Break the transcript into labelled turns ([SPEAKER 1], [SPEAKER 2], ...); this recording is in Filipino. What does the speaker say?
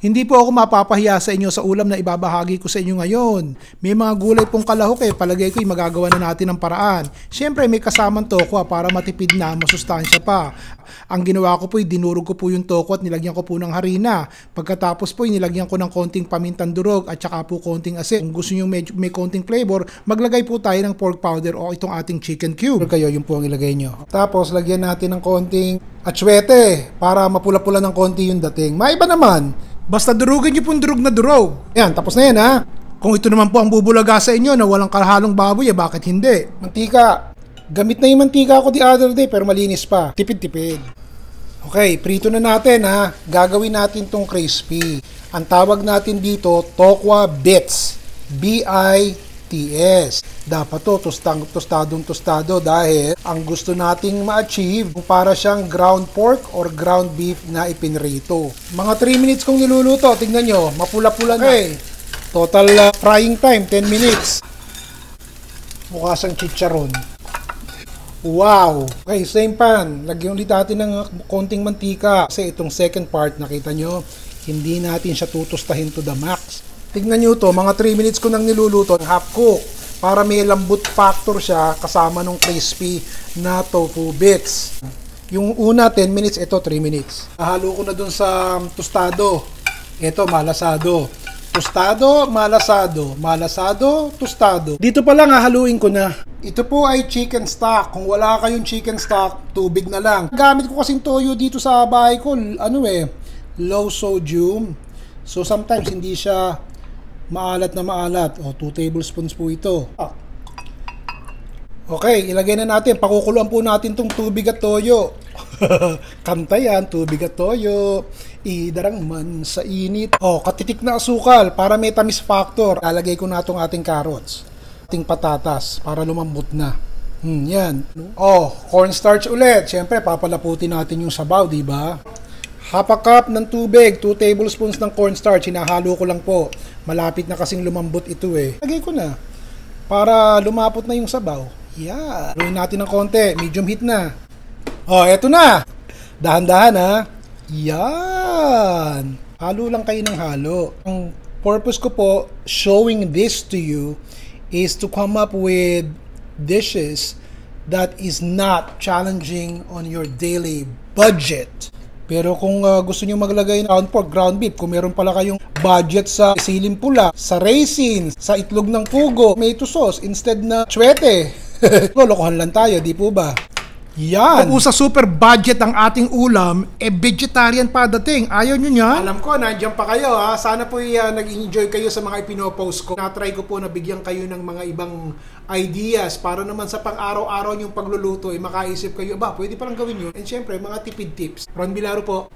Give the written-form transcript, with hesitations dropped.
[SPEAKER 1] Hindi po ako mapapahiya sa inyo sa ulam na ibabahagi ko sa inyo ngayon. May mga gulay pong kalahok palagay ko'y magagawa na natin ng paraan. Siyempre may kasamang tokwa para matipid na, masustansya pa. Ang ginawa ko po'y dinurog ko po yung tokwa at nilagyan ko po ng harina. Pagkatapos po'y nilagyan ko ng konting pamintang durog at saka po konting asin. Kung gusto nyo may konting flavor, maglagay po tayo ng pork powder o itong ating chicken cube. Kayo yun po ang ilagay nyo. Tapos lagyan natin ng konting atsuete para mapula-pula ng konti yung dating. Maiba naman. Basta durugin nyo pong durog na durog. Ayan, tapos na yan ha. Kung ito naman po ang bubulaga sa inyo na walang kahalong baboy, bakit hindi? Mantika. Gamit na yung mantika ko the other day pero malinis pa. Tipid-tipid. Okay, prito na natin ha. Gagawin natin tong crispy. Ang tawag natin dito, tokwa bits. B-I-T-S. Dapat to tostado dahil ang gusto nating ma-achieve para siyang ground pork or ground beef na ipinrito. Mga 3 minutes kong niluluto, tingnan nyo, mapula-pula na. Okay. Total frying time, 10 minutes. Mukha siyang chicharon. Wow! Okay, same pan. Lagyan ulit natin ng konting mantika. Kasi itong second part, nakita nyo, hindi natin siya tutustahin to the max. Tingnan nyo to, mga 3 minutes ko nang niluluto, half cook. Para may lambot factor siya kasama nung crispy na tofu bits. Yung una 10 minutes, ito 3 minutes. Halo ko na dun sa tostado. Ito malasado. Tostado, malasado. Malasado, tostado. Dito pa lang hahaluin ko na. Ito po ay chicken stock. Kung wala kayong chicken stock, tubig na lang. Gamit ko kasing toyo dito sa bahay ko, low sodium. So sometimes hindi siya maalat na maalat. O, 2 tablespoons po ito. Okay, ilagay na natin. Pakukuluan po natin tong tubig at toyo. Kanta yan, tubig at toyo. Idarang man sa init. O, katitik na asukal para may tamis factor. Lalagay ko na itong ating carrots. Ating patatas para lumambot na. Yan. O, cornstarch ulit. Siyempre, papalaputin natin yung sabaw, di ba? Half a cup ng tubig, 2 tablespoons ng cornstarch, hinahalo ko lang po. Malapit na kasing lumambot ito Lagay ko na para lumapot na yung sabaw. Yeah. Haluin natin ng konti, medium heat na. Oh, eto na. Dahan-dahan ha. Yan. Halo lang kayo ng halo. Ang purpose ko po showing this to you is to come up with dishes that is not challenging on your daily budget. Pero kung gusto nyo maglagay ng ground pork, ground beef, kung meron pala kayong budget sa siling pula, sa raisins, sa itlog ng pugo, tomato sauce instead na chwete. Lokohan lang tayo, di po ba? Yan. Kung sa super budget ang ating ulam, vegetarian pa dating. Ayaw nyo niyan? Alam ko, nandiyan pa kayo ha. Sana po nag-enjoy kayo sa mga ipinopost ko. Na-try ko po na bigyan kayo ng mga ibang ideas para naman sa pang-araw-araw yung pagluluto, makaisip kayo, pwede palang gawin yun. And syempre, mga tipid tips. Ron Bilaro po.